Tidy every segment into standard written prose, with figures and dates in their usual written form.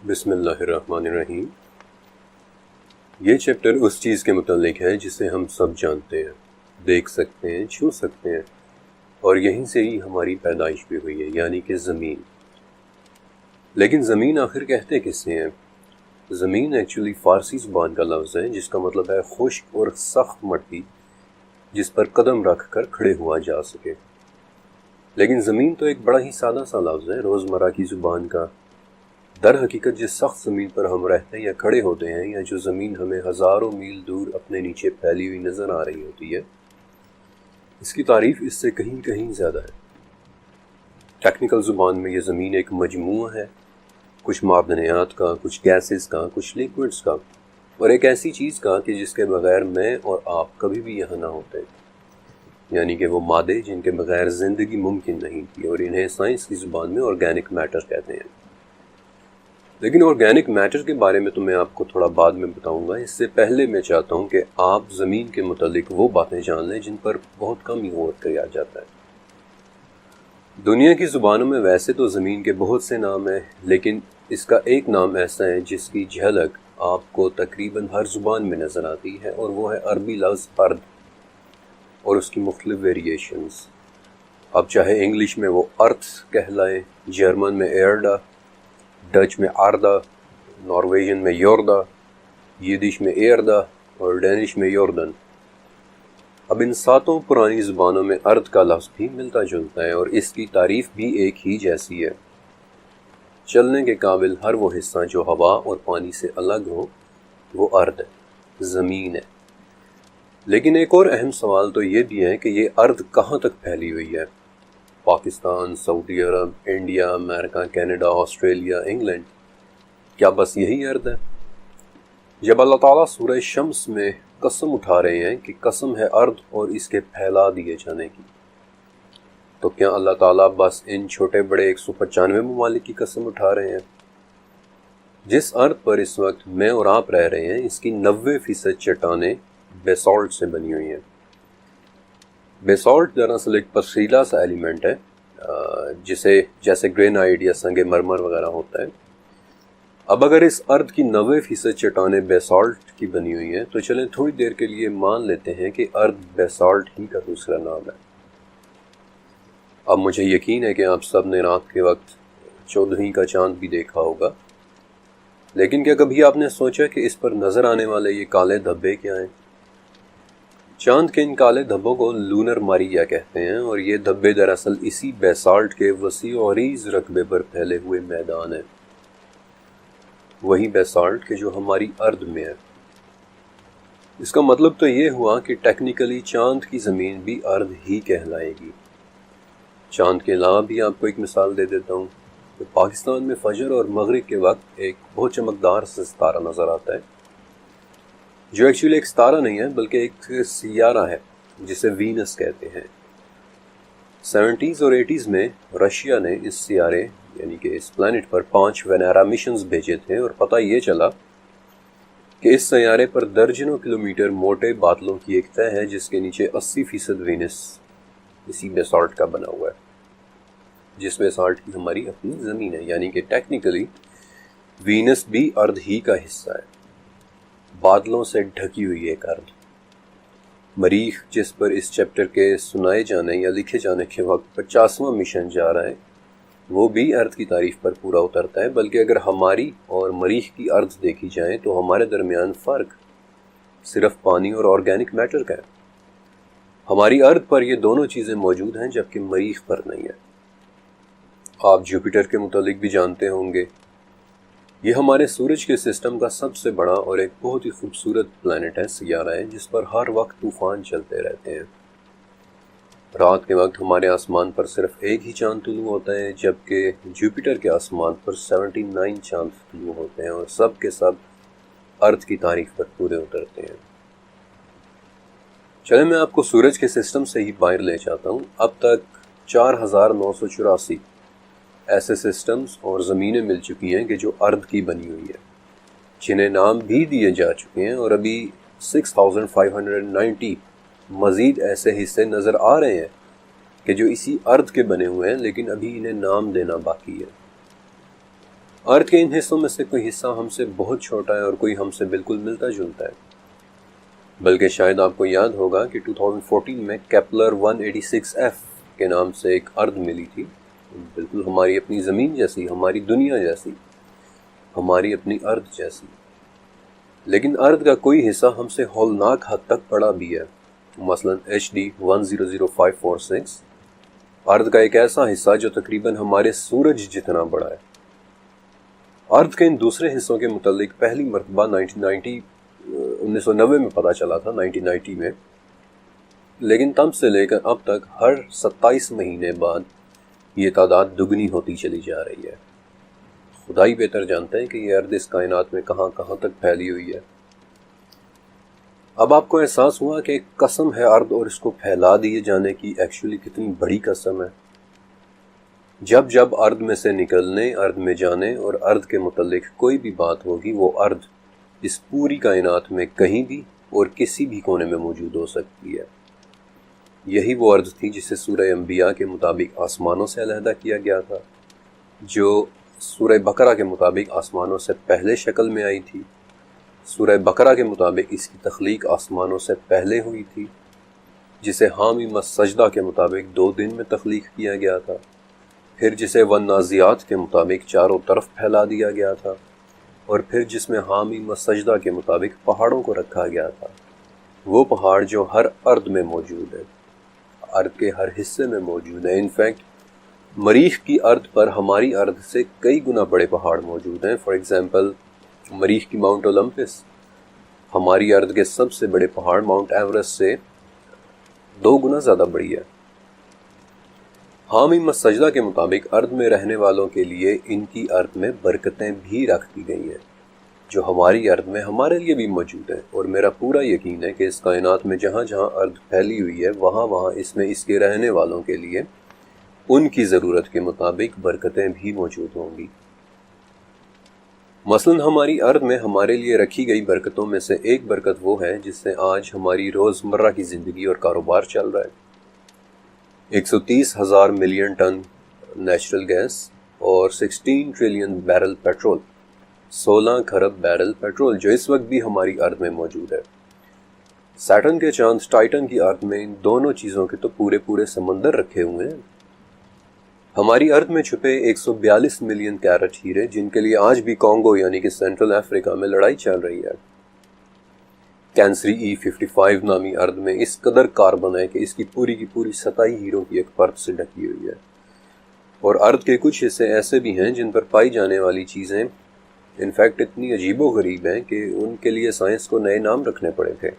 بسم اللہ الرحمن الرحیم۔ یہ چیپٹر اس چیز کے متعلق ہے جسے ہم سب جانتے ہیں، دیکھ سکتے ہیں، چھو سکتے ہیں، اور یہیں سے ہی ہماری پیدائش بھی ہوئی ہے، یعنی کہ زمین۔ لیکن زمین آخر کہتے کس سے ہیں؟ زمین ایکچولی فارسی زبان کا لفظ ہے جس کا مطلب ہے خشک اور سخت مٹی جس پر قدم رکھ کر کھڑے ہوا جا سکے۔ لیکن زمین تو ایک بڑا ہی سادہ سا لفظ ہے روزمرہ کی زبان کا۔ در حقیقت جس سخت زمین پر ہم رہتے یا کھڑے ہوتے ہیں، یا جو زمین ہمیں ہزاروں میل دور اپنے نیچے پھیلی ہوئی نظر آ رہی ہوتی ہے، اس کی تعریف اس سے کہیں کہیں زیادہ ہے۔ ٹیکنیکل زبان میں یہ زمین ایک مجموعہ ہے، کچھ معدنیات کا، کچھ گیسز کا، کچھ لیکوڈز کا، اور ایک ایسی چیز کا کہ جس کے بغیر میں اور آپ کبھی بھی یہاں نہ ہوتے، یعنی کہ وہ مادے جن کے بغیر زندگی ممکن نہیں تھی، اور انہیں سائنس کی زبان میں آرگینک میٹر کہتے ہیں۔ لیکن آرگینک میٹر کے بارے میں تو میں آپ کو تھوڑا بعد میں بتاؤں گا۔ اس سے پہلے میں چاہتا ہوں کہ آپ زمین کے متعلق وہ باتیں جان لیں جن پر بہت کم ہی غور کیا جاتا ہے۔ دنیا کی زبانوں میں ویسے تو زمین کے بہت سے نام ہیں، لیکن اس کا ایک نام ایسا ہے جس کی جھلک آپ کو تقریباً ہر زبان میں نظر آتی ہے، اور وہ ہے عربی لفظ ارض اور اس کی مختلف ویریشنز۔ اب چاہے انگلش میں وہ ارتھ کہلائے، جرمن میں ایرڈا، ڈچ میں آردہ، نارویجن میں یوردا، یدش میں ایردا اور ڈینش میں یوردن۔ اب ان ساتوں پرانی زبانوں میں ارض کا لفظ بھی ملتا جلتا ہے، اور اس کی تعریف بھی ایک ہی جیسی ہے۔ چلنے کے قابل ہر وہ حصہ جو ہوا اور پانی سے الگ ہو وہ ارض ہے، زمین ہے۔ لیکن ایک اور اہم سوال تو یہ بھی ہے کہ یہ ارض کہاں تک پھیلی ہوئی ہے؟ پاکستان، سعودی عرب، انڈیا، امریکہ، کینیڈا، آسٹریلیا، انگلینڈ، کیا بس یہی ارض ہے؟ جب اللہ تعالیٰ سورہ شمس میں قسم اٹھا رہے ہیں کہ قسم ہے ارض اور اس کے پھیلا دیے جانے کی، تو کیا اللہ تعالیٰ بس ان چھوٹے بڑے 195 ممالک کی قسم اٹھا رہے ہیں؟ جس ارض پر اس وقت میں اور آپ رہ رہے ہیں، اس کی 90% چٹانیں بیسالٹ سے بنی ہوئی ہیں۔ بیسالٹ دراصل ایک پثریلا سا ایلیمنٹ ہے جیسے گرینائٹ یا سنگ مرمر وغیرہ ہوتا ہے۔ اب اگر اس ارض کی 90% چٹانیں بیسالٹ کی بنی ہوئی ہیں، تو چلیں تھوڑی دیر کے لیے مان لیتے ہیں کہ ارض بیسالٹ ہی کا دوسرا نام ہے۔ اب مجھے یقین ہے کہ آپ سب نے رات کے وقت 14ویں کا چاند بھی دیکھا ہوگا، لیکن کیا کبھی آپ نے سوچا کہ اس پر نظر آنے والے یہ کالے دھبے کیا ہیں؟ چاند کے ان کالے دھبوں کو لونر ماریا کہتے ہیں، اور یہ دھبے دراصل اسی بیسالٹ کے وسیع و عریض رقبے پر پھیلے ہوئے میدان ہیں، وہی بیسالٹ کہ جو ہماری ارض میں ہے۔ اس کا مطلب تو یہ ہوا کہ ٹیکنیکلی چاند کی زمین بھی ارض ہی کہلائے گی۔ چاند کے علاوہ بھی آپ کو ایک مثال دے دیتا ہوں کہ پاکستان میں فجر اور مغرب کے وقت ایک بہت چمکدار سے ستارہ نظر آتا ہے، جو ایکچولی ایک ستارہ نہیں ہے بلکہ ایک سیارہ ہے جسے وینس کہتے ہیں۔ 70s اور 80s میں رشیا نے اس سیارے یعنی کہ اس پلانٹ پر 5 وینیرا مشنز بھیجے تھے، اور پتہ یہ چلا کہ اس سیارے پر درجنوں کلومیٹر موٹے بادلوں کی ایک تہہ ہے جس کے نیچے 80% وینس اسی بیسالٹ کا بنا ہوا ہے، جس بیسالٹ کی ہماری اپنی زمین ہے، یعنی کہ ٹیکنیکلی وینس بھی ارض ہی کا حصہ ہے، بادلوں سے ڈھکی ہوئی ایک ارض۔ مریخ جس پر اس چیپٹر کے سنائے جانے یا لکھے جانے کے وقت 50واں مشن جا رہا ہے، وہ بھی ارض کی تعریف پر پورا اترتا ہے، بلکہ اگر ہماری اور مریخ کی ارض دیکھی جائیں تو ہمارے درمیان فرق صرف پانی اور آرگینک میٹر کا ہے۔ ہماری ارض پر یہ دونوں چیزیں موجود ہیں جبکہ مریخ پر نہیں ہے۔ آپ جوپیٹر کے متعلق بھی جانتے ہوں گے، یہ ہمارے سورج کے سسٹم کا سب سے بڑا اور ایک بہت ہی خوبصورت پلانٹ ہے، سیارہ ہے جس پر ہر وقت طوفان چلتے رہتے ہیں۔ رات کے وقت ہمارے آسمان پر صرف ایک ہی چاند طلوع ہوتا ہے، جبکہ جوپیٹر کے آسمان پر 79 چاند طلوع ہوتے ہیں، اور سب کے سب ارض کی تعریف پر پورے اترتے ہیں۔ چلیں میں آپ کو سورج کے سسٹم سے ہی باہر لے جاتا ہوں۔ اب تک 4984 ایسے سسٹمز اور زمینیں مل چکی ہیں کہ جو ارض کی بنی ہوئی ہے، جنہیں نام بھی دیے جا چکے ہیں، اور ابھی 6590 مزید ایسے حصے نظر آ رہے ہیں کہ جو اسی ارض کے بنے ہوئے ہیں، لیکن ابھی انہیں نام دینا باقی ہے۔ ارتھ کے ان حصوں میں سے کوئی حصہ ہم سے بہت چھوٹا ہے اور کوئی ہم سے بالکل ملتا جلتا ہے، بلکہ شاید آپ کو یاد ہوگا کہ 2014 میں کیپلر 186F کے نام سے ایک ارتھ ملی تھی، بالکل ہماری اپنی زمین جیسی، ہماری دنیا جیسی، ہماری اپنی ارتھ جیسی، لیکن ارتھ کا کوئی حصہ ہم سے ہولناک حد تک بڑا بھی ہے۔ مثلا HD 100546 ارتھ کا ایک ایسا حصہ جو تقریباً ہمارے سورج جتنا بڑا ہے۔ ارتھ کے ان دوسرے حصوں کے متعلق پہلی مرتبہ 1990 میں پتہ چلا تھا، 1990 میں، لیکن تب سے لے کر اب تک ہر 27 مہینے بعد یہ تعداد دگنی ہوتی چلی جا رہی ہے۔ خدا ہی بہتر جانتے ہیں کہ یہ ارتھ اس کائنات میں کہاں کہاں تک پھیلی ہوئی ہے۔ اب آپ کو احساس ہوا کہ ایک قسم ہے ارتھ اور اس کو پھیلا دیے جانے کی ایکچولی کتنی بڑی قسم ہے۔ جب جب ارتھ میں سے نکلنے، ارتھ میں جانے اور ارتھ کے متعلق کوئی بھی بات ہوگی، وہ ارتھ اس پوری کائنات میں کہیں بھی اور کسی بھی کونے میں موجود ہو سکتی ہے۔ یہی وہ ارتھ تھی جسے سورہ انبیاء کے مطابق آسمانوں سے علیحدہ کیا گیا تھا، جو سورہ بقرہ کے مطابق آسمانوں سے پہلے شکل میں آئی تھی۔ سورہ بقرہ کے مطابق اس کی تخلیق آسمانوں سے پہلے ہوئی تھی، جسے حامیم السجدہ کے مطابق 2 دن میں تخلیق کیا گیا تھا، پھر جسے والنازعات کے مطابق چاروں طرف پھیلا دیا گیا تھا، اور پھر جس میں حامیم السجدہ کے مطابق پہاڑوں کو رکھا گیا تھا، وہ پہاڑ جو ہر ارض میں موجود ہے، ارض کے ہر حصے میں موجود ہے۔ انفیکٹ مریخ کی ارض پر ہماری ارض سے کئی گنا بڑے پہاڑ موجود ہیں۔ فار ایگزامپل مریخ کی ماؤنٹ اولمپس ہماری ارض کے سب سے بڑے پہاڑ ماؤنٹ ایورسٹ سے 2 گنا زیادہ بڑی ہے۔ حامیم السجدہ کے مطابق ارض میں رہنے والوں کے لیے ان کی ارض میں برکتیں بھی رکھ دی گئی ہیں، جو ہماری ارض میں ہمارے لیے بھی موجود ہیں، اور میرا پورا یقین ہے کہ اس کائنات میں جہاں جہاں ارض پھیلی ہوئی ہے، وہاں وہاں اس میں اس کے رہنے والوں کے لیے ان کی ضرورت کے مطابق برکتیں بھی موجود ہوں گی۔ مثلا ہماری ارض میں ہمارے لیے رکھی گئی برکتوں میں سے ایک برکت وہ ہے جس سے آج ہماری روزمرہ کی زندگی اور کاروبار چل رہا ہے۔ 130,000 ملین ٹن نیچرل گیس اور 16 ٹریلین بیرل پیٹرول، 16 کھرب بیرل پیٹرول، جو اس وقت بھی ہماری ارض میں موجود ہے۔ سیٹرن کے چاند ٹائٹن کی ارض میں ان دونوں چیزوں کے تو پورے سمندر رکھے ہوئے ہیں۔ ہماری ارض میں چھپے 142 ملین کیرٹ ہیرے، جن کے لیے آج بھی کانگو یعنی کہ سینٹرل افریقہ میں لڑائی چل رہی ہے۔ کینسری E55 نامی ارض میں اس قدر کاربن ہے کہ اس کی پوری سطح ہیروں کی ایک پرت سے ڈھکی ہوئی ہے، اور ارض کے کچھ حصے ایسے بھی ہیں جن پر پائی جانے والی چیزیں انفیکٹ اتنی عجیب و غریب ہیں کہ ان کے لیے سائنس کو نئے نام رکھنے پڑے تھے۔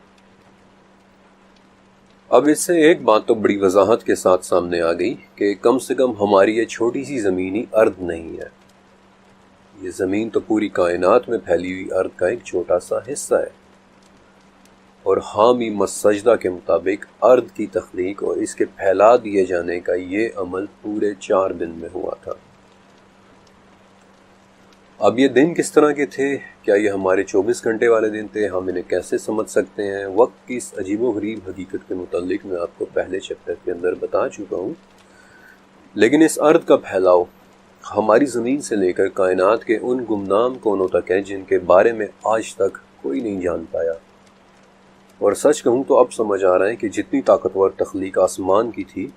اب اس سے ایک بات تو بڑی وضاحت کے ساتھ سامنے آ گئی کہ کم سے کم ہماری یہ چھوٹی سی زمینی ارض نہیں ہے، یہ زمین تو پوری کائنات میں پھیلی ہوئی ارض کا ایک چھوٹا سا حصہ ہے، اور حامیم السجدہ کے مطابق ارض کی تخلیق اور اس کے پھیلا دیے جانے کا یہ عمل پورے 4 دن میں ہوا تھا۔ اب یہ دن کس طرح کے تھے؟ کیا یہ ہمارے 24 گھنٹے والے دن تھے؟ ہم انہیں کیسے سمجھ سکتے ہیں؟ وقت کی اس عجیب و غریب حقیقت کے متعلق میں آپ کو پہلے چیپٹر کے اندر بتا چکا ہوں، لیکن اس ارض کا پھیلاؤ ہماری زمین سے لے کر کائنات کے ان گمنام کونوں تک ہے جن کے بارے میں آج تک کوئی نہیں جان پایا۔ اور سچ کہوں تو اب سمجھ آ رہا ہے کہ جتنی طاقتور تخلیق آسمان کی تھی،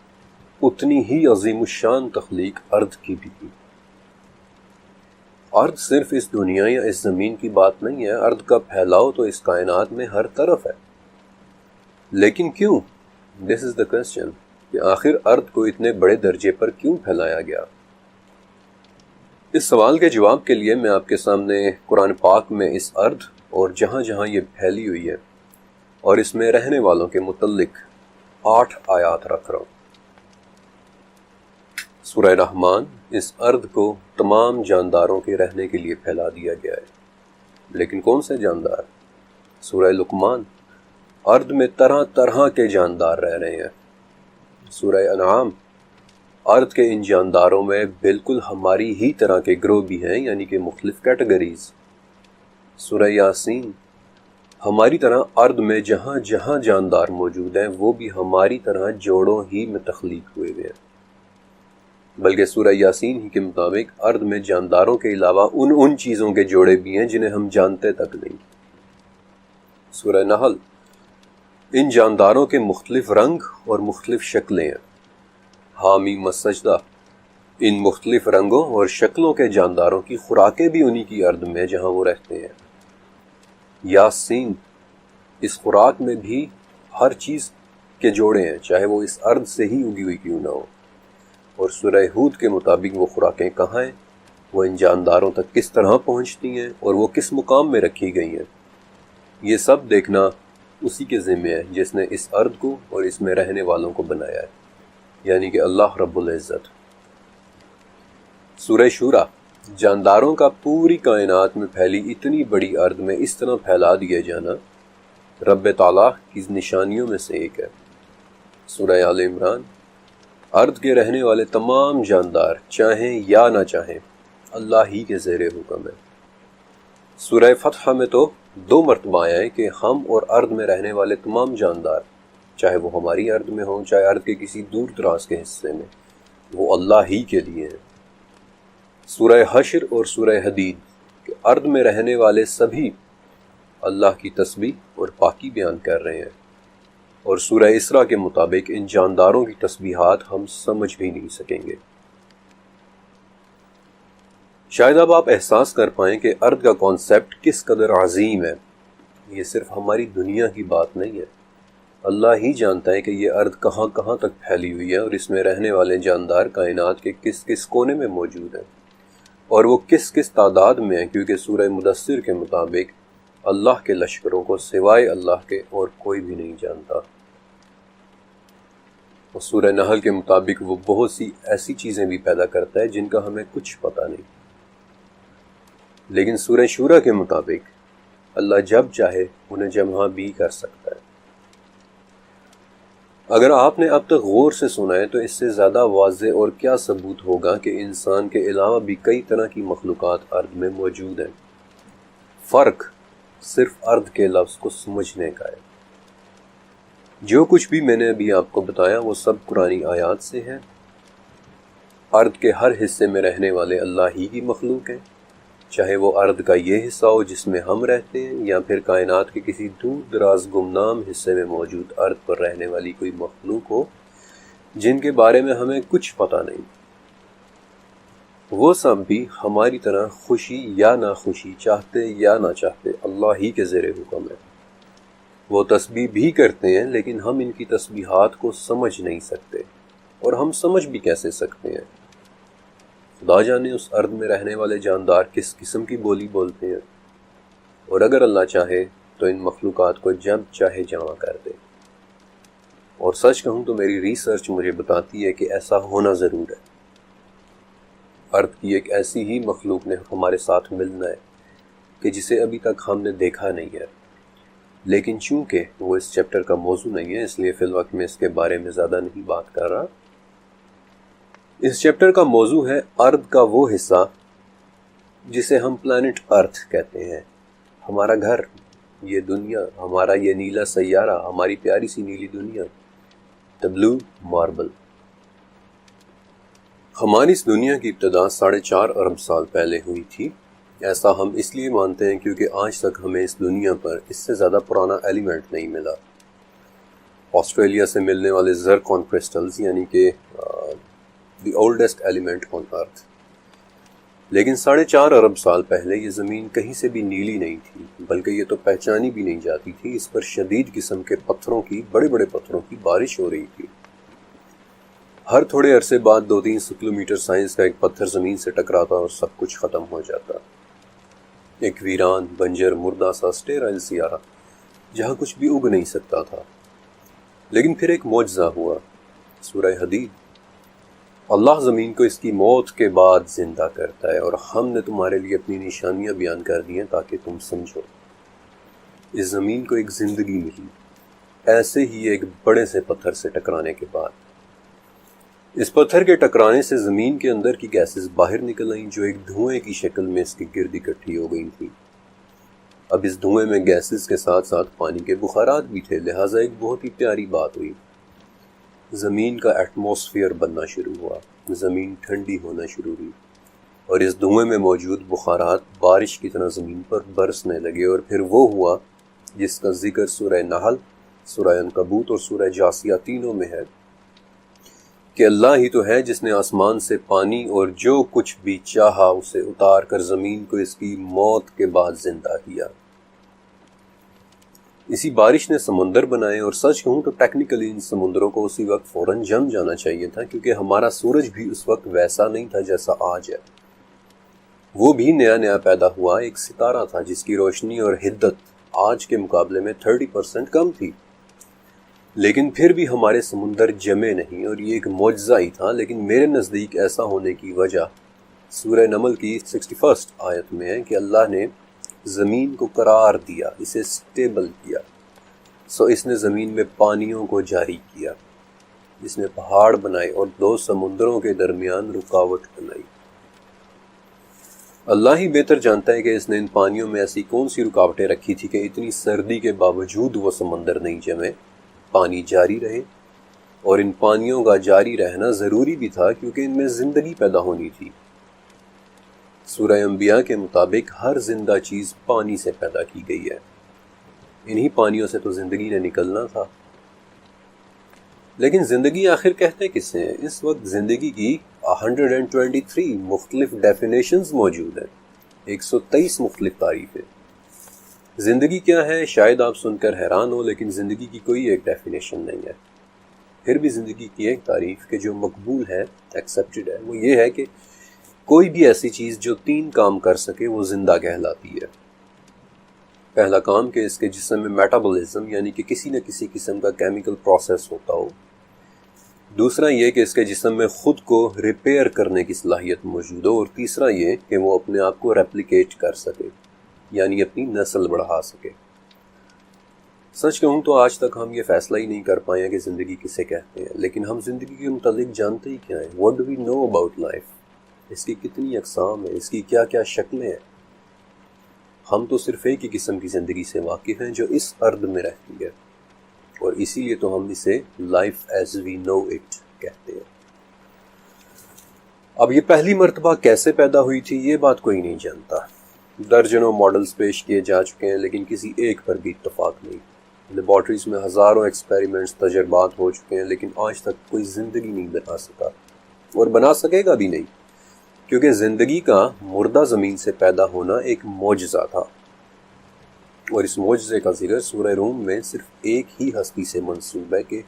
اتنی ہی عظیم الشان تخلیق ارض کی بھی تھی۔ ارض صرف اس دنیا یا اس زمین کی بات نہیں ہے، ارض کا پھیلاؤ تو اس کائنات میں ہر طرف ہے۔ لیکن کیوں؟ دس از دا کوسچن، کہ آخر ارض کو اتنے بڑے درجے پر کیوں پھیلایا گیا؟ اس سوال کے جواب کے لیے میں آپ کے سامنے قرآن پاک میں اس ارض اور جہاں جہاں یہ پھیلی ہوئی ہے اور اس میں رہنے والوں کے متعلق 8 آیات رکھ رہا ہوں۔ سورہ رحمان، اس ارض کو تمام جانداروں کے رہنے کے لیے پھیلا دیا گیا ہے، لیکن کون سے جاندار؟ سورہ لقمان، ارض میں طرح طرح کے جاندار رہ رہے ہیں۔ سورہ انعام، ارض کے ان جانداروں میں بالکل ہماری ہی طرح کے گروہ بھی ہیں، یعنی کہ مختلف کیٹیگریز۔ سورہ یاسین، ہماری طرح ارض میں جہاں جہاں جاندار موجود ہیں وہ بھی ہماری طرح جوڑوں ہی میں تخلیق ہوئے ہوئے ہیں۔ بلکہ سورہ یاسین ہی کے مطابق ارض میں جانداروں کے علاوہ ان چیزوں کے جوڑے بھی ہیں جنہیں ہم جانتے تک نہیں۔ سورہ نحل، ان جانداروں کے مختلف رنگ اور مختلف شکلیں ہیں۔ حامیم السجدہ، ان مختلف رنگوں اور شکلوں کے جانداروں کی خوراکیں بھی انہی کی ارض میں جہاں وہ رہتے ہیں۔ یاسین، اس خوراک میں بھی ہر چیز کے جوڑے ہیں، چاہے وہ اس ارض سے ہی اگی ہوئی کیوں نہ ہو۔ اور سورہ ہود کے مطابق وہ خوراکیں کہاں ہیں، وہ ان جانداروں تک کس طرح پہنچتی ہیں اور وہ کس مقام میں رکھی گئی ہیں، یہ سب دیکھنا اسی کے ذمہ ہے جس نے اس ارض کو اور اس میں رہنے والوں کو بنایا ہے، یعنی کہ اللہ رب العزت۔ سورہ شورا، جانداروں کا پوری کائنات میں پھیلی اتنی بڑی ارض میں اس طرح پھیلا دیا جانا رب تعالیٰ کی نشانیوں میں سے ایک ہے۔ سورہ آل عمران، ارض کے رہنے والے تمام جاندار چاہیں یا نہ چاہیں اللہ ہی کے زیر حکم ہے۔ سورہ فتح میں تو 2 مرتبہ آیا ہے کہ ہم اور ارض میں رہنے والے تمام جاندار، چاہے وہ ہماری ارض میں ہوں چاہے ارض کے کسی دور دراز کے حصے میں، وہ اللہ ہی کے لیے ہیں۔ سورہ حشر اور سورہ حدید کہ ارض میں رہنے والے سبھی اللہ کی تسبیح اور پاکی بیان کر رہے ہیں، اور سورہ اسراء کے مطابق ان جانداروں کی تسبیحات ہم سمجھ بھی نہیں سکیں گے۔ شاید اب آپ احساس کر پائیں کہ ارض کا کانسیپٹ کس قدر عظیم ہے۔ یہ صرف ہماری دنیا کی بات نہیں ہے، اللہ ہی جانتا ہے کہ یہ ارض کہاں کہاں تک پھیلی ہوئی ہے اور اس میں رہنے والے جاندار کائنات کے کس کس کونے میں موجود ہیں، اور وہ کس کس تعداد میں ہیں، کیونکہ سورہ مدثر کے مطابق اللہ کے لشکروں کو سوائے اللہ کے اور کوئی بھی نہیں جانتا۔ اور سورہ نحل کے مطابق وہ بہت سی ایسی چیزیں بھی پیدا کرتا ہے جن کا ہمیں کچھ پتہ نہیں۔ لیکن سورہ شورا کے مطابق اللہ جب چاہے انہیں جمع بھی کر سکتا ہے۔ اگر آپ نے اب تک غور سے سنا ہے تو اس سے زیادہ واضح اور کیا ثبوت ہوگا کہ انسان کے علاوہ بھی کئی طرح کی مخلوقات ارض میں موجود ہیں۔ فرق صرف ارض کے لفظ کو سمجھنے کا ہے۔ جو کچھ بھی میں نے ابھی آپ کو بتایا وہ سب قرآنی آیات سے ہے۔ ارض کے ہر حصے میں رہنے والے اللہ ہی کی مخلوق ہیں، چاہے وہ ارض کا یہ حصہ ہو جس میں ہم رہتے ہیں یا پھر کائنات کے کسی دور دراز گمنام حصے میں موجود ارض پر رہنے والی کوئی مخلوق ہو جن کے بارے میں ہمیں کچھ پتہ نہیں۔ وہ سب بھی ہماری طرح خوشی یا ناخوشی، چاہتے یا نہ چاہتے اللہ ہی کے زیر حکم ہے۔ وہ تسبیح بھی کرتے ہیں لیکن ہم ان کی تسبیحات کو سمجھ نہیں سکتے، اور ہم سمجھ بھی کیسے سکتے ہیں؟ خدا جانے اس ارض میں رہنے والے جاندار کس قسم کی بولی بولتے ہیں، اور اگر اللہ چاہے تو ان مخلوقات کو جب چاہے جمع کر دے۔ اور سچ کہوں تو میری ریسرچ مجھے بتاتی ہے کہ ایسا ہونا ضرور ہے۔ ارض کی ایک ایسی ہی مخلوق نے ہمارے ساتھ ملنا ہے کہ جسے ابھی تک ہم نے دیکھا نہیں ہے، لیکن چونکہ وہ اس چیپٹر کا موضوع نہیں ہے اس لیے فی الوقت میں اس کے بارے میں زیادہ نہیں بات کر رہا۔ اس چیپٹر کا موضوع ہے ارض کا وہ حصہ جسے ہم پلانٹ ارتھ کہتے ہیں، ہمارا گھر، یہ دنیا، ہمارا یہ نیلا سیارہ، ہماری پیاری سی نیلی دنیا، دی بلو ماربل۔ ہماری اس دنیا کی ابتدا 4.5 ارب سال پہلے ہوئی تھی۔ ایسا ہم اس لیے مانتے ہیں کیونکہ آج تک ہمیں اس دنیا پر اس سے زیادہ پرانا ایلیمنٹ نہیں ملا۔ آسٹریلیا سے ملنے والے زرکون کرسٹلز یعنی کہ دی اولڈسٹ ایلیمنٹ آن ارتھ، لیکن 4.5 ارب سال پہلے یہ زمین کہیں سے بھی نیلی نہیں تھی، بلکہ یہ تو پہچانی بھی نہیں جاتی تھی۔ اس پر شدید قسم کے پتھروں کی، بڑے بڑے پتھروں کی بارش ہو رہی تھی۔ ہر تھوڑے عرصے بعد 2-3 کلومیٹر سائز کا ایک پتھر زمین سے ٹکراتا اور سب کچھ ختم ہو جاتا۔ ایک ویران، بنجر، مردہ سا اسٹیرائل سیارہ جہاں کچھ بھی اگ نہیں سکتا تھا۔ لیکن پھر ایک معجزہ ہوا۔ سورہ حدید، اللہ زمین کو اس کی موت کے بعد زندہ کرتا ہے، اور ہم نے تمہارے لیے اپنی نشانیاں بیان کر دی ہیں تاکہ تم سمجھو۔ اس زمین کو ایک زندگی ملی، ایسے ہی ایک بڑے سے پتھر سے ٹکرانے کے بعد۔ اس پتھر کے ٹکرانے سے زمین کے اندر کی گیسز باہر نکل آئیں جو ایک دھوئیں کی شکل میں اس کے گرد اکٹھی ہو گئی تھیں۔ اب اس دھوئیں میں گیسز کے ساتھ ساتھ پانی کے بخارات بھی تھے، لہٰذا ایک بہت ہی پیاری بات ہوئی۔ زمین کا ایٹماسفیئر بننا شروع ہوا، زمین ٹھنڈی ہونا شروع ہوئی، اور اس دھوئیں میں موجود بخارات بارش کی طرح زمین پر برسنے لگے، اور پھر وہ ہوا جس کا ذکر سورہ نحل، سورہ عنکبوت اور سورہ جاثیہ تینوں میں ہے، کہ اللہ ہی تو ہے جس نے آسمان سے پانی اور جو کچھ بھی چاہا اسے اتار کر زمین کو اس کی موت کے بعد زندہ کیا۔ اسی بارش نے سمندر بنائے، اور سچ کہوں تو ٹیکنیکلی ان سمندروں کو اسی وقت فوراً جم جانا چاہیے تھا، کیونکہ ہمارا سورج بھی اس وقت ویسا نہیں تھا جیسا آج ہے۔ وہ بھی نیا نیا پیدا ہوا ایک ستارہ تھا جس کی روشنی اور حدت آج کے مقابلے میں 30% کم تھی، لیکن پھر بھی ہمارے سمندر جمے نہیں، اور یہ ایک معجزہ ہی تھا۔ لیکن میرے نزدیک ایسا ہونے کی وجہ سورہ نمل کی 61 آیت میں ہے کہ اللہ نے زمین کو قرار دیا، اسے سٹیبل کیا، سو اس نے زمین میں پانیوں کو جاری کیا، اس نے پہاڑ بنائے اور دو سمندروں کے درمیان رکاوٹ بنائی۔ اللہ ہی بہتر جانتا ہے کہ اس نے ان پانیوں میں ایسی کون سی رکاوٹیں رکھی تھی کہ اتنی سردی کے باوجود وہ سمندر نہیں جمے، پانی جاری رہے، اور ان پانیوں کا جاری رہنا ضروری بھی تھا کیونکہ ان میں زندگی پیدا ہونی تھی۔ سورہ انبیاء کے مطابق ہر زندہ چیز پانی سے پیدا کی گئی ہے، انہی پانیوں سے تو زندگی نے نکلنا تھا۔ لیکن زندگی آخر کہتے کس سے ہیں؟ اس وقت زندگی کی 123 مختلف ڈیفینیشنز موجود ہیں، 123 مختلف تعریفیں۔ زندگی کیا ہے شاید آپ سن کر حیران ہو، لیکن زندگی کی کوئی ایک ڈیفینیشن نہیں ہے۔ پھر بھی زندگی کی ایک تعریف کہ جو مقبول ہے، ایکسیپٹڈ ہے، وہ یہ ہے کہ کوئی بھی ایسی چیز جو 3 کام کر سکے وہ زندہ کہلاتی ہے۔ پہلا کام کہ اس کے جسم میں میٹابولزم یعنی کہ کسی نہ کسی قسم کا کیمیکل پروسیس ہوتا ہو۔ دوسرا یہ کہ اس کے جسم میں خود کو ریپیئر کرنے کی صلاحیت موجود ہو، اور تیسرا یہ کہ وہ اپنے آپ کو ریپلیکیٹ کر سکے یعنی اپنی نسل بڑھا سکے۔ سچ کہوں تو آج تک ہم یہ فیصلہ ہی نہیں کر پائے کہ زندگی کسے کہتے ہیں، لیکن ہم زندگی کے متعلق جانتے ہی کیا ہیں؟ What do we know about life؟ اس کی کتنی اقسام ہیں، اس کی کیا کیا شکلیں ہیں؟ ہم تو صرف ایک ہی قسم کی زندگی سے واقف ہیں جو اس ارض میں رہتی ہے، اور اسی لیے تو ہم اسے life as we know it کہتے ہیں۔ اب یہ پہلی مرتبہ کیسے پیدا ہوئی تھی یہ بات کوئی نہیں جانتا۔ درجنوں ماڈلز پیش کیے جا چکے ہیں لیکن کسی ایک پر بھی اتفاق نہیں۔ لیبارٹریز میں ہزاروں ایکسپیریمنٹس، تجربات ہو چکے ہیں، لیکن آج تک کوئی زندگی نہیں بنا سکا، اور بنا سکے گا بھی نہیں، کیونکہ زندگی کا مردہ زمین سے پیدا ہونا ایک معجزہ تھا، اور اس معجزے کا ذکر سورہ روم میں صرف ایک ہی ہستی سے منسوب ہے کہ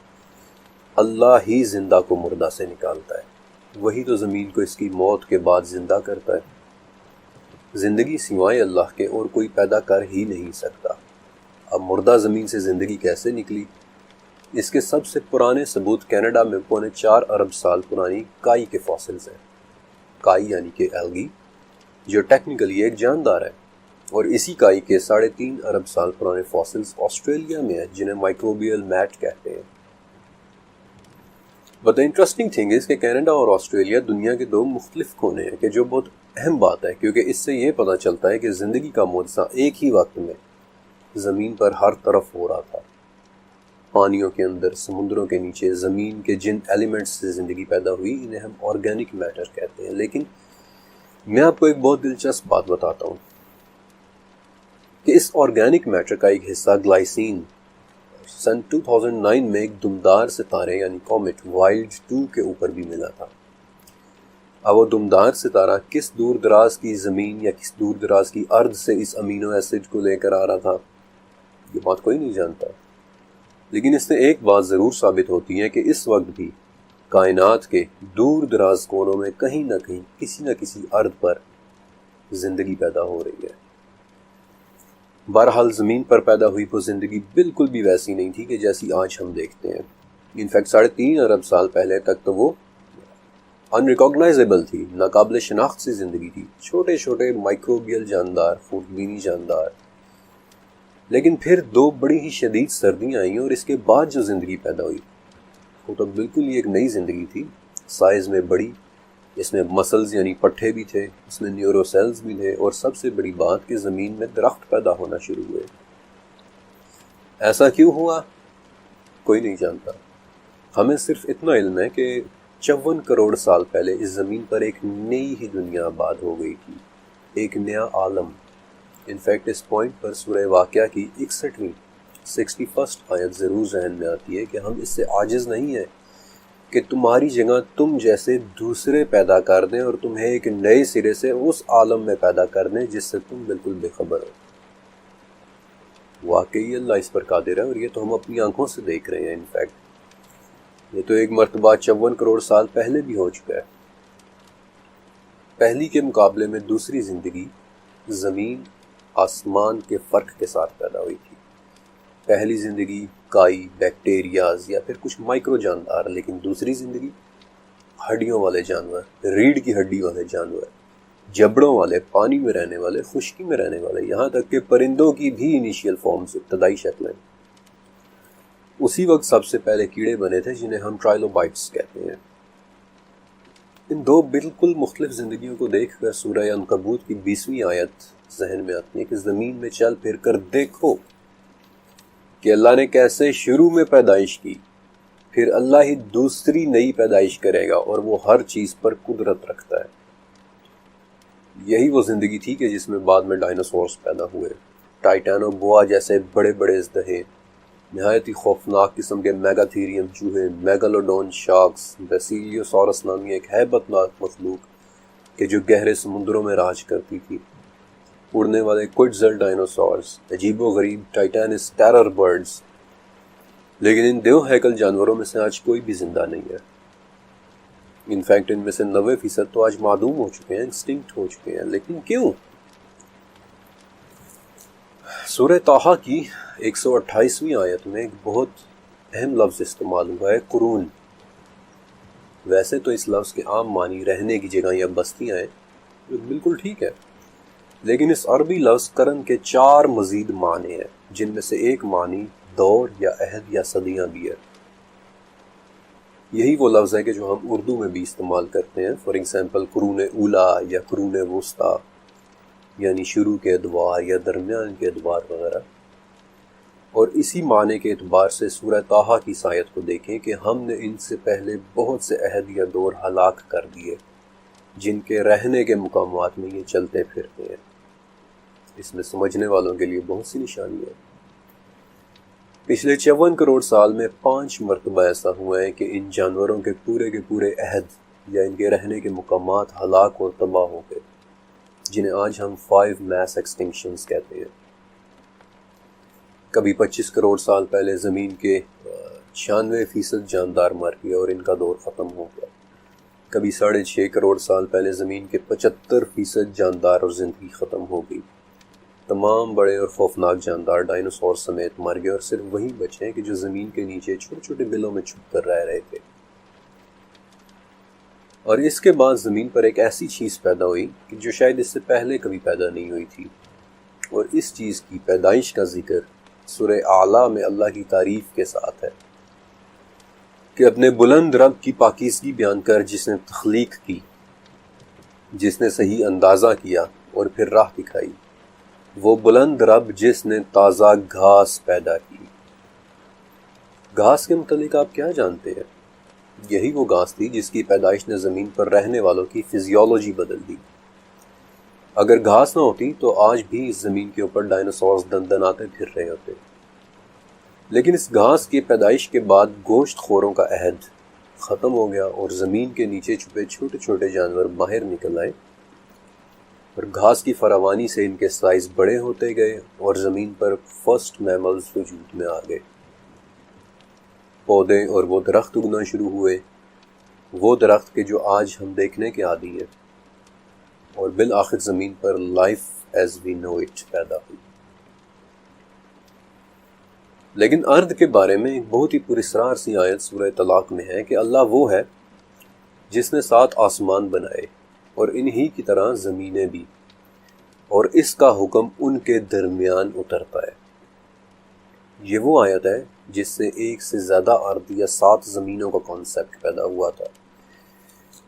اللہ ہی زندہ کو مردہ سے نکالتا ہے، وہی تو زمین کو اس کی موت کے بعد زندہ کرتا ہے۔ زندگی سوائے اللہ کے اور کوئی پیدا کر ہی نہیں سکتا۔ اب مردہ زمین سے زندگی کیسے نکلی؟ اس کے سب سے پرانے ثبوت کینیڈا میں 4.25 ارب سال پرانی کائی کے فاسلز ہیں۔ کائی یعنی کہ ایلگی، جو ٹیکنیکلی ایک جاندار ہے، اور اسی کائی کے 3.5 ارب سال پرانے فاسلز آسٹریلیا میں ہیں جنہیں مائکروبیل میٹ کہتے ہیں۔ بٹ انٹرسٹنگ تھنگ از کہ کینیڈا اور آسٹریلیا دنیا کے 2 مختلف کونے ہیں، کہ جو بہت اہم بات ہے، کیونکہ اس سے یہ پتہ چلتا ہے کہ زندگی کا معجزہ ایک ہی وقت میں زمین پر ہر طرف ہو رہا تھا۔ پانیوں کے اندر، سمندروں کے نیچے، زمین کے جن ایلیمنٹس سے زندگی پیدا ہوئی انہیں ہم آرگینک میٹر کہتے ہیں۔ لیکن میں آپ کو ایک بہت دلچسپ بات بتاتا ہوں کہ اس آرگینک میٹر کا ایک حصہ گلائسین سن 2009 میں ایک دمدار ستارے یعنی کومیٹ وائلڈ 2 کے اوپر بھی ملا تھا۔ اب وہ دمدار ستارہ کس دور دراز کی زمین یا کس دور دراز کی ارض سے اس امینو ایسڈ کو لے کر آ رہا تھا یہ بات کوئی نہیں جانتا، لیکن اس سے ایک بات ضرور ثابت ہوتی ہے کہ اس وقت بھی کائنات کے دور دراز کونوں میں کہیں نہ کہیں کسی نہ کسی ارض پر زندگی پیدا ہو رہی ہے۔ بہرحال زمین پر پیدا ہوئی وہ زندگی بالکل بھی ویسی نہیں تھی کہ جیسی آج ہم دیکھتے ہیں۔ انفیکٹ 3.5 ارب سال پہلے تک تو وہ انریکگنائزیبل تھی، ناقابل شناخت سی زندگی تھی، چھوٹے چھوٹے مائکروبیل جاندار، خوردبینی جاندار۔ لیکن پھر 2 بڑی ہی شدید سردیاں آئیں اور اس کے بعد جو زندگی پیدا ہوئی وہ تو بالکل ہی ایک نئی زندگی تھی، سائز میں بڑی، اس میں مسلز یعنی پٹھے بھی تھے، اس میں نیورو سیلز بھی تھے، اور سب سے بڑی بات کہ زمین میں درخت پیدا ہونا شروع ہوئے۔ ایسا کیوں ہوا کوئی نہیں جانتا۔ ہمیں صرف اتنا علم ہے کہ 54 کروڑ سال پہلے اس زمین پر ایک نئی ہی دنیا آباد ہو گئی تھی، ایک نیا عالم۔ انفیکٹ اس پوائنٹ پر سورہ واقعہ کی 61 آیت ضرور ذہن میں آتی ہے کہ ہم اس سے عاجز نہیں ہیں کہ تمہاری جگہ تم جیسے دوسرے پیدا کر دیں اور تمہیں ایک نئے سرے سے اس عالم میں پیدا کر دیں جس سے تم بالکل بے خبر ہو۔ واقعی اللہ اس پر قادر ہے، اور یہ تو ہم اپنی آنکھوں سے دیکھ رہے ہیں۔ انفیکٹ یہ تو ایک مرتبہ 54 کروڑ سال پہلے بھی ہو چکا ہے۔ پہلی کے مقابلے میں دوسری زندگی زمین آسمان کے فرق کے ساتھ پیدا ہوئی تھی۔ پہلی زندگی کائی، بیکٹیریاز یا پھر کچھ مائکرو جاندار، لیکن دوسری زندگی ہڈیوں والے جانور، ریڑھ کی ہڈی والے جانور، جبڑوں والے، پانی میں رہنے والے، خشکی میں رہنے والے، یہاں تک کہ پرندوں کی بھی انیشیل فارمز، ابتدائی شکلیں۔ اسی وقت سب سے پہلے کیڑے بنے تھے جنہیں ہم ٹرائلوبائٹس کہتے ہیں۔ ان دو بالکل مختلف زندگیوں کو دیکھ کر سورہ عنکبوت کی 20ویں آیت ذہن میں آتی ہے کہ زمین میں چل پھر کر دیکھو کہ اللہ نے کیسے شروع میں پیدائش کی، پھر اللہ ہی دوسری نئی پیدائش کرے گا، اور وہ ہر چیز پر قدرت رکھتا ہے۔ یہی وہ زندگی تھی کہ جس میں بعد میں ڈائناسورز پیدا ہوئے، ٹائٹانو بوا جیسے بڑے بڑے اژدہے، نہایت ہی خوفناک قسم کے میگاتھیریم چوہے، میگالوڈون شارکس، بیسیلیوسورس نامی ایک ہیبت ناک مخلوق کہ جو گہرے سمندروں میں راج کرتی تھی، اڑنے والے کوئٹزل ڈائناسورز، عجیب و غریب ٹائٹانس ٹیرر برڈز۔ لیکن ان دیو ہیکل جانوروں میں سے آج کوئی بھی زندہ نہیں ہے۔ انفیکٹ ان میں سے 90% تو آج معدوم ہو چکے ہیں، ایکسٹنکٹ ہو چکے ہیں۔ لیکن کیوں؟ سورہ طٰہٰ کی 128ویں آیت میں ایک بہت اہم لفظ استعمال ہوا ہے، قرون۔ ویسے تو اس لفظ کے عام معنی رہنے کی جگہ یا بستیاں ہیں، جو بالکل ٹھیک ہے، لیکن اس عربی لفظ قرن کے 4 مزید معنی ہیں، جن میں سے ایک معنی دور یا عہد یا صدیاں بھی ہے۔ یہی وہ لفظ ہے کہ جو ہم اردو میں بھی استعمال کرتے ہیں، فار ایگزامپل قرون اولا یا قرون وسطیٰ، یعنی شروع کے ادوار یا درمیان کے ادوار وغیرہ۔ اور اسی معنی کے اعتبار سے سورہ طٰہٰ کی اس آیت کو دیکھیں کہ ہم نے ان سے پہلے بہت سے عہد یا دور ہلاک کر دیے جن کے رہنے کے مقامات میں یہ چلتے پھرتے ہیں۔ اس میں سمجھنے والوں کے لیے بہت سی نشانیاں ہیں۔ پچھلے 54 کروڑ سال میں 5 مرتبہ ایسا ہوا ہے کہ ان جانوروں کے پورے عہد یا ان کے رہنے کے مقامات ہلاک اور تباہ ہو گئے، جنہیں آج ہم 5 میس ایکسٹنکشنز کہتے ہیں۔ کبھی 25 کروڑ سال پہلے زمین کے 96% جاندار مر گئے اور ان کا دور ختم ہو گیا۔ کبھی 6.5 کروڑ سال پہلے زمین کے 75% جاندار اور زندگی ختم ہو گئی۔ تمام بڑے اور خوفناک جاندار ڈائناسور سمیت مر گئے، اور صرف وہی بچے ہیں کہ جو زمین کے نیچے چھوٹے چھوٹے بلوں میں چھپ کر رہ رہے تھے۔ اور اس کے بعد زمین پر ایک ایسی چیز پیدا ہوئی کہ جو شاید اس سے پہلے کبھی پیدا نہیں ہوئی تھی، اور اس چیز کی پیدائش کا ذکر سورہ اعلیٰ میں اللہ کی تعریف کے ساتھ ہے کہ اپنے بلند رب کی پاکیزگی بیان کر جس نے تخلیق کی، جس نے صحیح اندازہ کیا اور پھر راہ دکھائی، وہ بلند رب جس نے تازہ گھاس پیدا کی۔ گھاس کے متعلق آپ کیا جانتے ہیں؟ یہی وہ گھاس تھی جس کی پیدائش نے زمین پر رہنے والوں کی فزیولوجی بدل دی۔ اگر گھاس نہ ہوتی تو آج بھی اس زمین کے اوپر ڈائناسورز دندناتے پھر رہے ہوتے۔ لیکن اس گھاس کی پیدائش کے بعد گوشت خوروں کا عہد ختم ہو گیا، اور زمین کے نیچے چھپے چھوٹے چھوٹے جانور باہر نکل آئے، اور گھاس کی فراوانی سے ان کے سائز بڑے ہوتے گئے، اور زمین پر فرسٹ میملز وجود میں آ گئے۔ پودے اور وہ درخت اگنا شروع ہوئے، وہ درخت کے جو آج ہم دیکھنے کے عادی ہیں، اور بالآخر زمین پر life as we know it پیدا ہوئی۔ لیکن ارد کے بارے میں ایک بہت ہی پراسرار سی آیت سورہ طلاق میں ہے کہ اللہ وہ ہے جس نے 7 آسمان بنائے اور انہی کی طرح زمینیں بھی، اور اس کا حکم ان کے درمیان اترتا ہے۔ یہ وہ آیت ہے جس سے ایک سے زیادہ ارد یا 7 زمینوں کا کانسیپٹ پیدا ہوا تھا،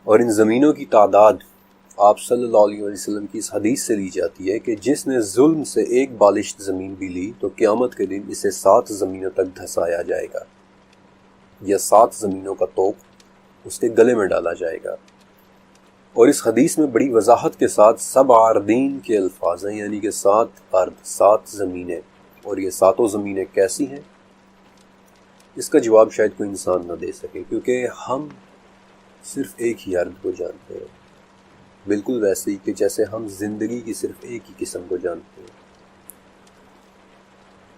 اور ان زمینوں کی تعداد آپ صلی اللہ علیہ وسلم کی اس حدیث سے لی جاتی ہے کہ جس نے ظلم سے ایک بالشت زمین بھی لی تو قیامت کے دن اسے 7 زمینوں تک دھسایا جائے گا۔ یا 7 زمینوں کا طوق اس کے گلے میں ڈالا جائے گا۔ اور اس حدیث میں بڑی وضاحت کے ساتھ 7 اردین کے الفاظ ہیں، یعنی کہ 7 ارد، 7 زمینیں۔ اور یہ 7 زمینیں کیسی ہیں؟ اس کا جواب شاید کوئی انسان نہ دے سکے، کیونکہ ہم صرف ایک ہی ارد کو جانتے ہیں، بالکل ویسے ہی کہ جیسے ہم زندگی کی صرف ایک ہی قسم کو جانتے ہیں۔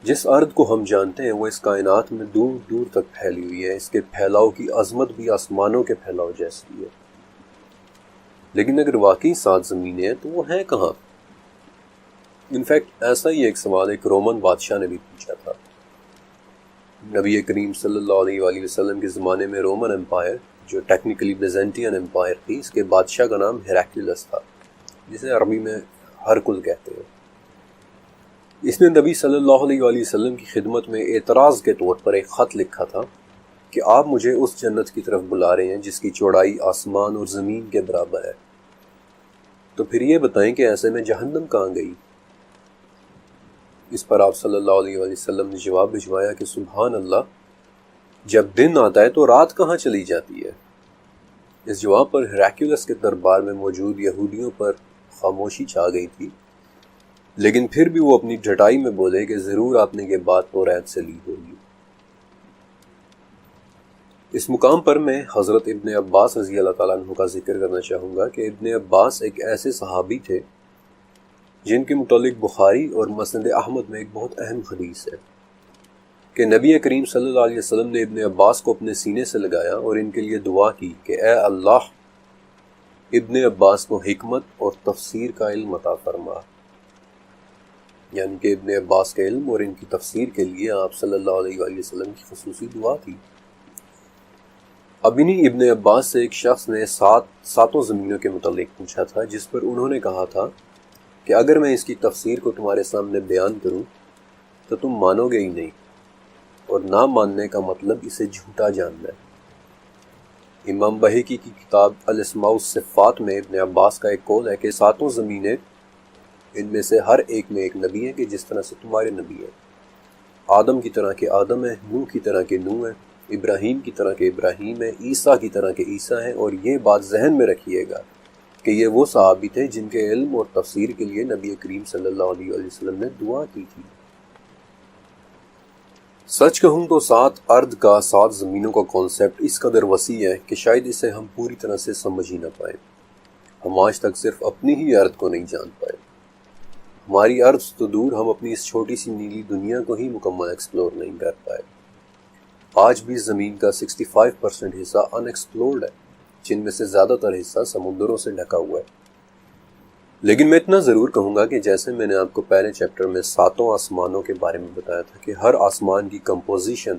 جس ارد کو ہم جانتے ہیں وہ اس کائنات میں دور دور تک پھیلی ہوئی ہے، اس کے پھیلاؤ کی عظمت بھی آسمانوں کے پھیلاؤ جیسی ہے۔ لیکن اگر واقعی 7 زمینیں ہیں تو وہ ہیں کہاں؟ انفیکٹ ایسا ہی ایک سوال ایک رومن بادشاہ نے بھی پوچھا تھا۔ نبی کریم صلی اللہ علیہ وآلہ وسلم کے زمانے میں رومن امپائر، جو ٹیکنیکلی بیزنٹین امپائر تھی، اس کے بادشاہ کا نام ہیراکلیس تھا، جسے عربی میں ہرکل کہتے ہیں۔ اس نے نبی صلی اللہ علیہ وآلہ وسلم کی خدمت میں اعتراض کے طور پر ایک خط لکھا تھا کہ آپ مجھے اس جنت کی طرف بلا رہے ہیں جس کی چوڑائی آسمان اور زمین کے برابر ہے، تو پھر یہ بتائیں کہ ایسے میں جہنم کہاں گئی؟ اس پر آپ صلی اللہ علیہ وآلہ وسلم نے جواب بھجوایا کہ سبحان اللہ، جب دن آتا ہے تو رات کہاں چلی جاتی ہے؟ اس جواب پر ہیراکلیس کے دربار میں موجود یہودیوں پر خاموشی چھا گئی تھی، لیکن پھر بھی وہ اپنی ڈٹائی میں بولے کہ ضرور آپ نے یہ بات توریت سے لی ہوگی۔ اس مقام پر میں حضرت ابن عباس رضی اللہ تعالیٰ عنہ کا ذکر کرنا چاہوں گا کہ ابن عباس ایک ایسے صحابی تھے جن کے متعلق بخاری اور مسند احمد میں ایک بہت اہم حدیث ہے کہ نبی کریم صلی اللہ علیہ وسلم نے ابن عباس کو اپنے سینے سے لگایا اور ان کے لیے دعا کی کہ اے اللہ، ابن عباس کو حکمت اور تفسیر کا علم عطا فرما، یعنی کہ ابن عباس کے علم اور ان کی تفسیر کے لیے آپ صلی اللہ علیہ وآلہ وسلم کی خصوصی دعا تھی۔ اب انہی ابن عباس سے ایک شخص نے 7 زمینوں کے متعلق پوچھا تھا، جس پر انہوں نے کہا تھا کہ اگر میں اس کی تفسیر کو تمہارے سامنے بیان کروں تو تم مانو گے ہی نہیں، اور نہ ماننے کا مطلب اسے جھوٹا جاننا ہے۔ امام بہقی کی کتاب الاسماء والصفات میں ابن عباس کا ایک قول ہے کہ 7 زمینیں، ان میں سے ہر ایک میں ایک نبی ہے کہ جس طرح سے تمہارے نبی ہیں، آدم کی طرح کے آدم ہیں، نوح کی طرح کے نوح ہیں، ابراہیم کی طرح کے ابراہیم ہیں، عیسیٰ کی طرح کے عیسیٰ ہیں۔ اور یہ بات ذہن میں رکھیے گا کہ یہ وہ صحابی تھے جن کے علم اور تفسیر کے لیے نبی کریم صلی اللہ علیہ وآلہ وسلم نے دعا کی تھی۔ سچ کہوں تو 7 ارد کا 7 زمینوں کا کانسیپٹ اس قدر وسیع ہے کہ شاید اسے ہم پوری طرح سے سمجھ ہی نہ پائیں۔ ہم آج تک صرف اپنی ہی ارد کو نہیں جان پائے۔ ہماری ارض تو دور، ہم اپنی اس چھوٹی سی نیلی دنیا کو ہی مکمل ایکسپلور نہیں کر پائے۔ آج بھی زمین کا 65% حصہ ان ایکسپلورڈ ہے، جن میں سے زیادہ تر حصہ سمندروں سے ڈھکا ہوا ہے۔ لیکن میں اتنا ضرور کہوں گا کہ جیسے میں نے آپ کو پہلے چیپٹر میں 7 آسمانوں کے بارے میں بتایا تھا کہ ہر آسمان کی کمپوزیشن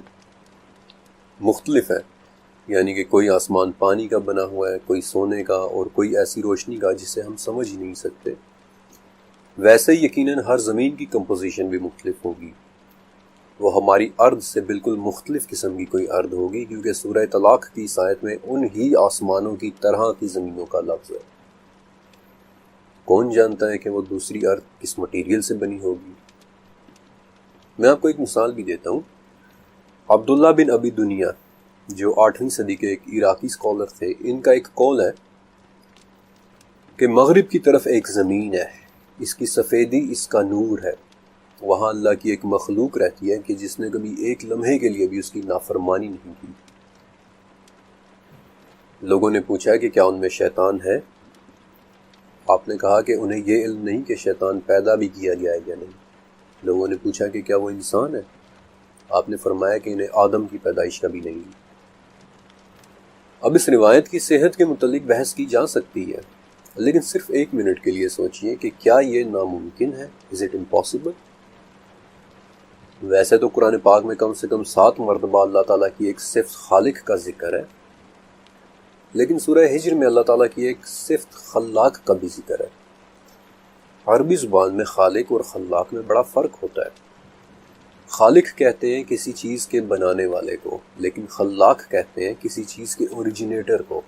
مختلف ہے، یعنی کہ کوئی آسمان پانی کا بنا ہوا ہے، کوئی سونے کا، اور کوئی ایسی روشنی کا جسے ہم سمجھ ہی نہیں سکتے، ویسے یقیناً ہر زمین کی کمپوزیشن بھی مختلف ہوگی۔ وہ ہماری ارض سے بالکل مختلف قسم کی کوئی ارض ہوگی، کیونکہ سورہ طلاق کی اس آیت میں ان ہی آسمانوں کی طرح کی زمینوں کا لفظ ہے۔ کون جانتا ہے کہ وہ دوسری ارض کس مٹیریل سے بنی ہوگی؟ میں آپ کو ایک مثال بھی دیتا ہوں۔ عبداللہ بن ابی دنیا، جو 8ویں صدی کے ایک عراقی اسکالر تھے، ان کا ایک قول ہے کہ مغرب کی طرف ایک زمین ہے، اس کی سفیدی اس کا نور ہے، وہاں اللہ کی ایک مخلوق رہتی ہے کہ جس نے کبھی ایک لمحے کے لیے بھی اس کی نافرمانی نہیں کی۔ لوگوں نے پوچھا کہ کیا ان میں شیطان ہے؟ آپ نے کہا کہ انہیں یہ علم نہیں کہ شیطان پیدا بھی کیا گیا ہے یا نہیں۔ لوگوں نے پوچھا کہ کیا وہ انسان ہے؟ آپ نے فرمایا کہ انہیں آدم کی پیدائش کا بھی نہیں۔ اب اس روایت کی صحت کے متعلق بحث کی جا سکتی ہے، لیکن صرف 1 منٹ کے لیے سوچئے کہ کیا یہ ناممکن ہے؟ Is it impossible؟ ویسے تو قرآن پاک میں کم سے کم 7 مرتبہ اللہ تعالیٰ کی ایک صفت خالق کا ذکر ہے، لیکن سورہ ہجر میں اللہ تعالیٰ کی ایک صفت خلاق کا بھی ذکر ہے۔ عربی زبان میں خالق اور خلاق میں بڑا فرق ہوتا ہے۔ خالق کہتے ہیں کسی چیز کے بنانے والے کو، لیکن خلاق کہتے ہیں کسی چیز کے اوریجنیٹر کو،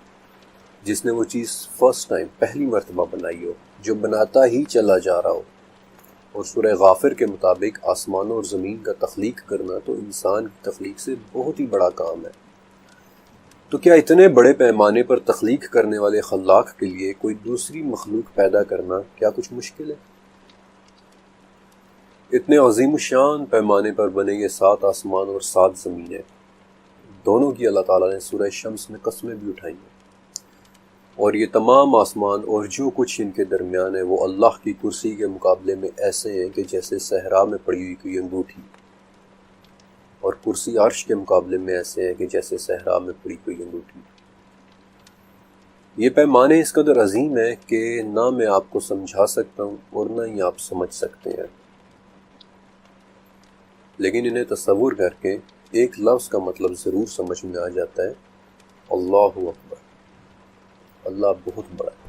جس نے وہ چیز فرسٹ ٹائم، پہلی مرتبہ بنائی ہو، جو بناتا ہی چلا جا رہا ہو۔ اور سورہ غافر کے مطابق آسمانوں اور زمین کا تخلیق کرنا تو انسان کی تخلیق سے بہت ہی بڑا کام ہے۔ تو کیا اتنے بڑے پیمانے پر تخلیق کرنے والے خلاق کے لیے کوئی دوسری مخلوق پیدا کرنا کیا کچھ مشکل ہے؟ اتنے عظیم الشان پیمانے پر بنے یہ 7 آسمان اور 7 زمینیں، دونوں کی اللہ تعالیٰ نے سورہ شمس میں قسمیں بھی اٹھائی ہیں، اور یہ تمام آسمان اور جو کچھ ان کے درمیان ہے وہ اللہ کی کرسی کے مقابلے میں ایسے ہیں کہ جیسے صحرا میں پڑی ہوئی کوئی انگوٹھی، اور کرسی عرش کے مقابلے میں ایسے ہیں کہ جیسے صحرا میں پڑی کوئی انگوٹھی۔ یہ پیمانے اس قدر عظیم ہیں کہ نہ میں آپ کو سمجھا سکتا ہوں اور نہ ہی آپ سمجھ سکتے ہیں، لیکن انہیں تصور کر کے ایک لفظ کا مطلب ضرور سمجھ میں آ جاتا ہے، اللہ اکبر، اللہ بہت بڑا ہے۔